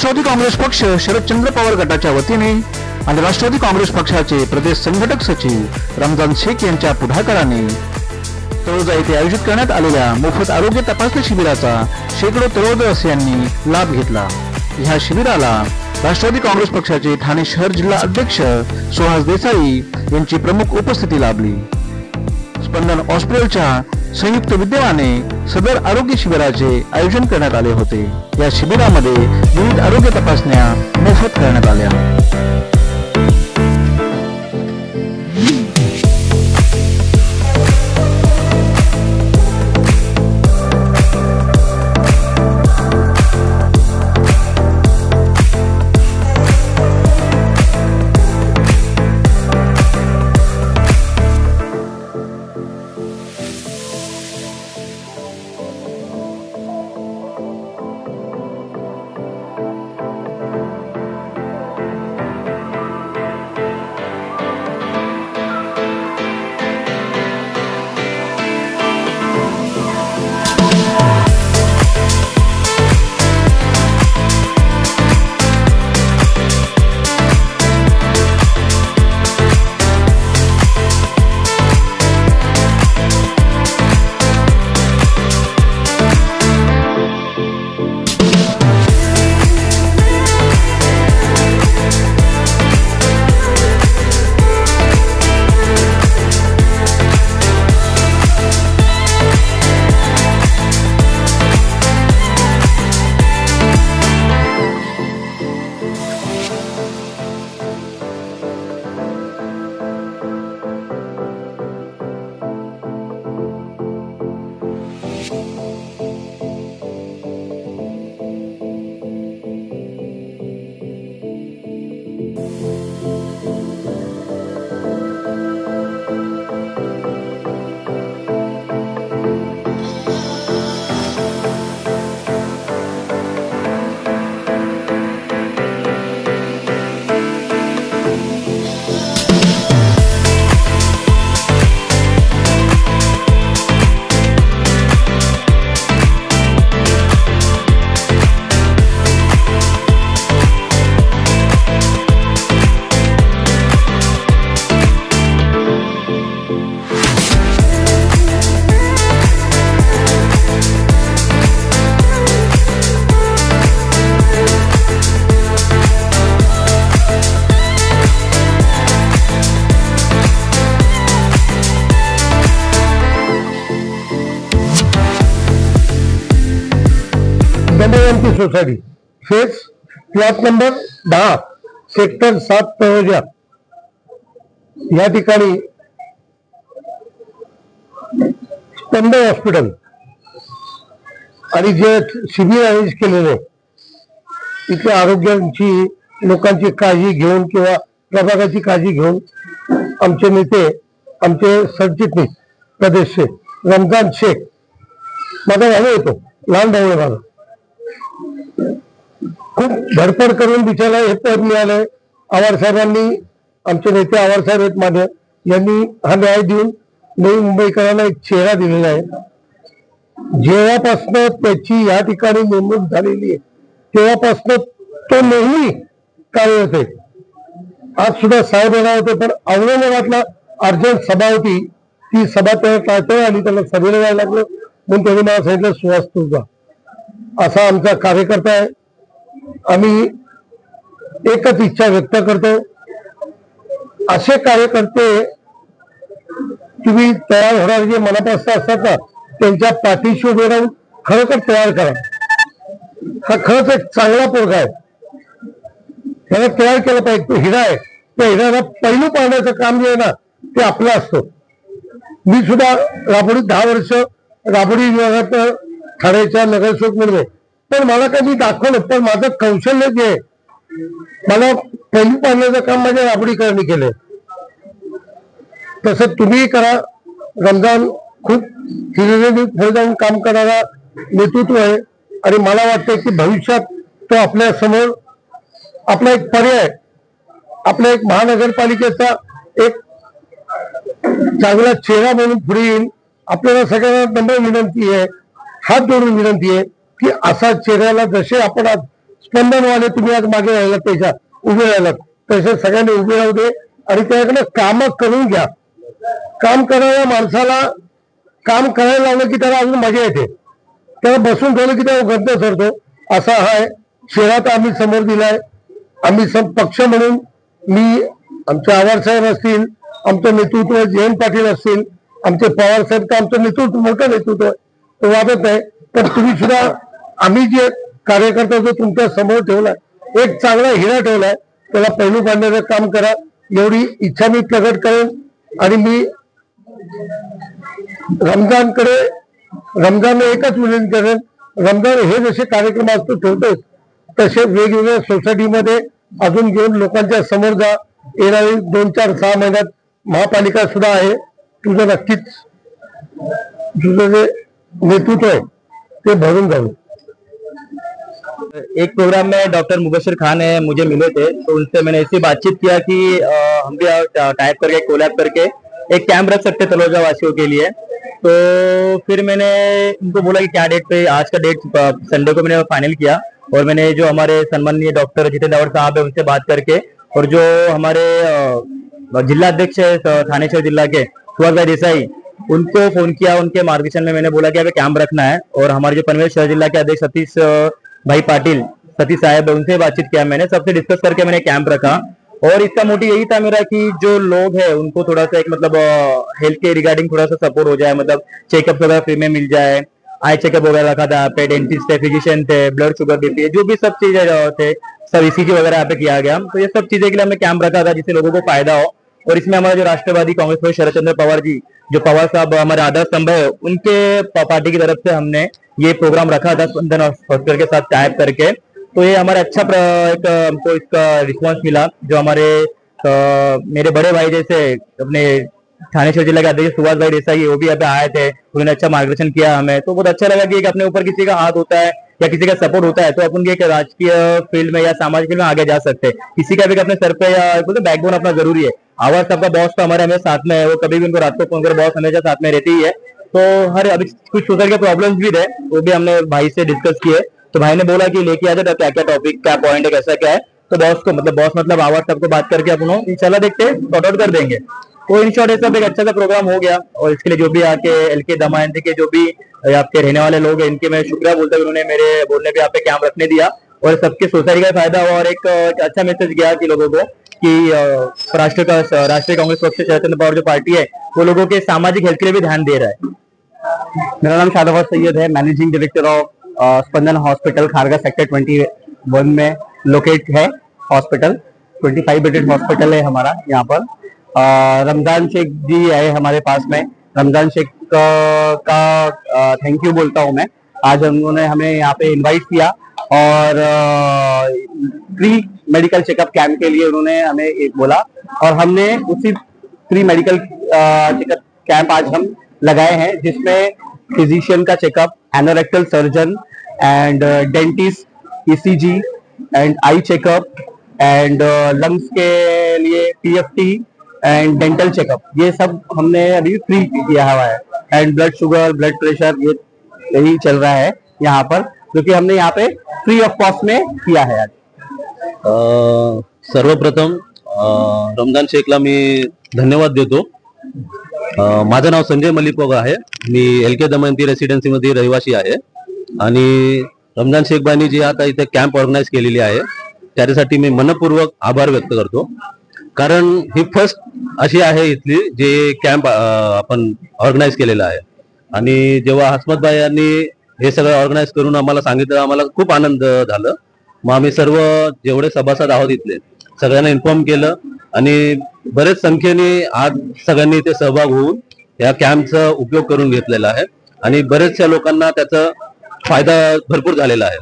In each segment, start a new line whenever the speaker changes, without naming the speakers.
राष्ट्रवादी काँग्रेस पक्ष शरदचंद्र पवार गटाच्या वतीने आणि राष्ट्रवादी काँग्रेस पक्षाचे प्रदेश संघटक सचिव रमजान शेख यांच्या पुढाकाराने तळोजा येथे आयोजित करण्यात आलेल्या मोफत आरोग्य तपासणी शिबिराचा शेकडो तळोजावासियांनी लाभ घेतला। ह्या शिबिराला राष्ट्रवादी काँग्रेस पक्षाचे ठाणे शहर जिल्हा अध्यक्ष सुहास देसाई यांची प्रमुख उपस्थिती लाभली। स्पंदन हॉस्पिटलच्या संयुक्त विद्यमाने सदर आरोग्य शिबिराचे आयोजन करण्यात आले होते। या शिबिरामध्ये विविध आरोग्य तपासण्या मोफत करण्यात आल्या।
Damayanti society face plot number 10 sector 7 Taloja या ठिकाणी स्पंदन हॉस्पिटल आणि जे शिबिर अरेंज केलेले इथल्या आरोग्याची लोकांची काळजी घेऊन किंवा प्रभागाची काळजी घेऊन आमचे नेते आमचे सरचिटणीस प्रदेशचे रमजान शेख माझा भाऊ येतो लहान भाऊ माझा खूप धडपड करून बिचारा हे पद मिळाले। आवार साहेबांनी आमचे नेते आवार साहेब आहेत माझे यांनी हा न्याय देऊन नवी मुंबईकरांना एक चेहरा दिलेला आहे। जेव्हापासनं त्याची या ठिकाणी नेमणूक झालेली आहे तेव्हापासनं तो नेहमी कार्यरत आहे। आज सुद्धा साहेब येणार होते पण औरंगाबादला अर्जंट सभा होती, ती सभा त्याला टाळता आली, त्याला सभेला जायला लागलं म्हणून त्यांनी मला सांगितलं सुहास तुझा असा आमचा कार्यकर्ता आहे। आम्ही एकच इच्छा व्यक्त करतो, असे कार्यकर्ते तुम्ही तयार होणारे जे मनापासून असतात ना त्यांच्या पाठीशी उभे राहून खरोखर तयार करा। हा खरंच एक चांगला पोरगा आहे, त्याला तयार केलं पाहिजे। तो हिरा आहे, त्या हिऱ्याला पैलू पाहण्याचं काम जे आहे ना ते आपलं असतं। मी सुद्धा राबोडीत 10 वर्ष राबोडी विभागात ठाण्याच्या नगरसेवक म्हणून आहे, पण मला कधी दाखवलं पण माझं कौशल्य जे आहे मला पैलू पाहण्याचं काम माझ्या राबडीकरांनी केलंय, तसं तुम्ही करा। रमजान खूप हिरिरीने पुढे जाऊन काम करणारा नेतृत्व आहे आणि मला वाटतं की भविष्यात तो आपल्या समोर आपला एक पर्याय, आपल्या एक महानगरपालिकेचा एक चांगला चेहरा म्हणून पुढे येईल। आपल्याला सगळ्यांना नम्र विनंती आहे, हात जोडून विनंती आहे की असा चेहऱ्याला जसे आपण आज स्पंदनवाले तुम्ही आज मागे राहिलात, त्याच्या उभे राहिलात, तसे सगळ्यांनी उभे राहू दे आणि त्याकडे काम करून घ्या. काम करणाऱ्या माणसाला काम करायला लागलं की त्याला अजून मजा येते. त्याला बसून ठेवलं की त्याला गद्द सरतो. असा हा शहरात आम्ही समोर दिलाय. आम्ही पक्ष म्हणून मी, आमचे आवार साहेब असतील, आमचं नेतृत्व जयंत पाटील असतील, आमचे पवार साहेब, तर आमचं नेतृत्व मोठं नेतृत्व आहे, तो वाटत आहे. पण तुम्ही सुद्धा, आम्ही जे कार्यकर्ता जो तुमच्या समोर ठेवलाय, एक चांगला हिरा ठेवलाय, त्याला पैलू बांधण्याचं काम करा, एवढी इच्छा मी प्रकट करेन. आणि मी रमजान एकच विनंती करेन, रमजान हे जसे कार्यक्रम असतो ठेवतो तसे वेगवेगळ्या सोसायटीमध्ये अजून घेऊन लोकांच्या समोर जा. येणारी 2, 4, 6 महिन्यात महापालिका सुद्धा आहे. तुझं नक्कीच तुझं जे नेतृत्व है ते भरून जाऊ.
एक प्रोग्राम में डॉक्टर मुबशिर खान है, मुझे मिले थे, तो उनसे मैंने ऐसी बातचीत किया कि हम भी टाइप करके कोलैब करके एक कैंप रख सकते तलोजा वासियों के लिए. तो फिर मैंने उनको बोला कि क्या डेट पे, आज का डेट संडे को मैंने फाइनल किया. और मैंने जो हमारे सम्माननीय डॉक्टर जितेंद्र दावड़ साहब है उनसे बात करके, और जो हमारे जिला अध्यक्ष है थाने शहर जिला के सुभाष भाई देसाई, उनको फोन किया. उनके मार्गदर्शन में मैंने बोला कि अभी कैंप रखना है. और हमारे जो पनवेल शहर जिला के अध्यक्ष सतीश भाई पाटिल, सतीश साहब, उनसे बातचीत किया मैंने, सबसे डिस्कस करके मैंने कैंप रखा. और इसका मोटिव यही था मेरा कि जो लोग हैं उनको थोड़ा सा एक मतलब हेल्थ के रिगार्डिंग थोड़ा सा सपोर्ट हो जाए, मतलब चेकअप वगैरह फ्री में मिल जाए. आई चेकअप वगैरह रखा था, पे डेंटिस्ट थे, फिजिशियन थे, ब्लड शुगर बीपी, जो भी सब चीजें थे, सब ईसीजी वगैरह यहाँ पे किया गया. तो ये सब चीजें के लिए हमने कैंप रखा था जिससे लोगों को फायदा हो. और इसमें हमारे जो राष्ट्रवादी कांग्रेस में शरद चंद्र पवार जी, जो पवार साहब हमारे आधार स्तंभ है, उनके पार्टी की तरफ से हमने ये प्रोग्राम रखा था स्पंदन हॉस्पिटल के साथ टाइप करके. तो ये हमारा अच्छा एक हमको इसका रिस्पॉन्स मिला. जो हमारे मेरे बड़े भाई जैसे अपने थाने शहर जिला के अध्यक्ष सुभाष भाई देसाई, वो भी यहाँ पे आए थे, उन्होंने अच्छा मार्गदर्शन किया हमें. तो बहुत अच्छा लगा कि अपने ऊपर किसी का हाथ होता है या किसी का सपोर्ट होता है तो अपन एक राजकीय फील्ड में या सामाजिक फील्ड में आगे जा सकते हैं. किसी का भी अपने सर पे या बोलते बैकबोन अपना जरूरी है. आवाज सबका बॉस तो हमारे हमेशा साथ में है, वो कभी भी उनको रात को फोन कर, बॉस हमेशा साथ में रहती ही है. तो हर अभी कुछ सोसाइटी के प्रॉब्लम्स भी थे, वो भी हमने भाई से डिस्कस किए. तो भाई ने बोला कि लेके आ जाए क्या क्या टॉपिक, क्या पॉइंट है, कैसा क्या है. तो बॉस मतलब आवाज सबको बात करके अपन इंशाल्लाह देखते हैं सॉर्ट आउट कर देंगे. तो इन शॉर्ट सब एक अच्छा सा प्रोग्राम हो गया. और इसके लिए जो भी आके एलके दमयंती के जो भी आपके रहने वाले लोग हैं, इनके मैं शुक्रिया बोलता हूँ, उन्होंने मेरे बोलने पे यहाँ पे कैंप रखने दिया और सबके सोसाइटी का फायदा हुआ. और एक अच्छा मैसेज गया कि लोगों को कि राष्ट्रीय कांग्रेस पक्ष शरद चंद्र पवार जो पार्टी है वो लोगों के सामाजिक हेल्थ के लिए भी ध्यान दे रहा है.
मेरा नाम शादाबाद सैयद है, managing director of Spandan hospital Kharghar sector 21 में लोकेट है हॉस्पिटल. 25 बेडेड हॉस्पिटल है हमारा यहाँ पर. रमजान शेख जी आए हमारे पास में. रमजान शेख का थैंक यू बोलता हूँ मैं. आज उन्होंने हमें यहाँ पे इनवाइट किया और फ्री मेडिकल चेकअप कैंप के लिए उन्होंने हमें एक बोला और हमने उसी फ्री मेडिकल चेकअप कैंप आज हम लगाए हैं, जिसमें फिजिशियन का checkup, anorectal surgeon and dentist, ECG and eye checkup and lungs के लिए पीएफटी एंड डेंटल चेकअप, ये सब हमने अभी फ्री किया हुआ है. End blood sugar, blood pressure, ये यही चल रहा है यहाँ पर, क्योंकि हमने यहाँ पे फ्री ऑफ कॉस्ट में किया है आज.
सर्वप्रथम रमजान शेखला मी धन्यवाद देतो. माझं नाव संजय मलिपोग आहे. मी एलके दमयंती रेसिडेन्सी मध्ये रहिवासी आहे आणि रमजान शेखबाईंनी जी आता इथे कॅम्प ऑर्गनाईज केलेली आहे त्यासाठी मी मनपूर्वक आभार व्यक्त करतो. कारण ही फर्स्ट अशी आहे इथली जे कॅम्प आपण ऑर्गनाईज केलेला आहे. आणि जेव्हा हसमतभाई यांनी हे सगळं ऑर्गनाईज करून आम्हाला सांगितलं, आम्हाला खूप आनंद झालं. मग आम्ही सर्व जेवढे सभासद आहोत इथले सगळ्यांना इन्फॉर्म केलं आणि बरेच संख्येने आज सगळ्यांनी इथे सहभाग होऊन या कॅम्पचा उपयोग करून घेतलेला आहे आणि बरेचशा लोकांना त्याचा फायदा भरपूर झालेला आहे.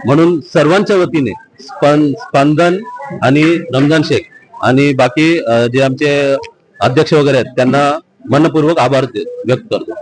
म्हणून सर्वांच्या वतीने स्पंदन आणि रमजान शेख आणि बाकी जे आमचे अध्यक्ष वगैरे आहेत त्यांना मनपूर्वक आभार व्यक्त करतो.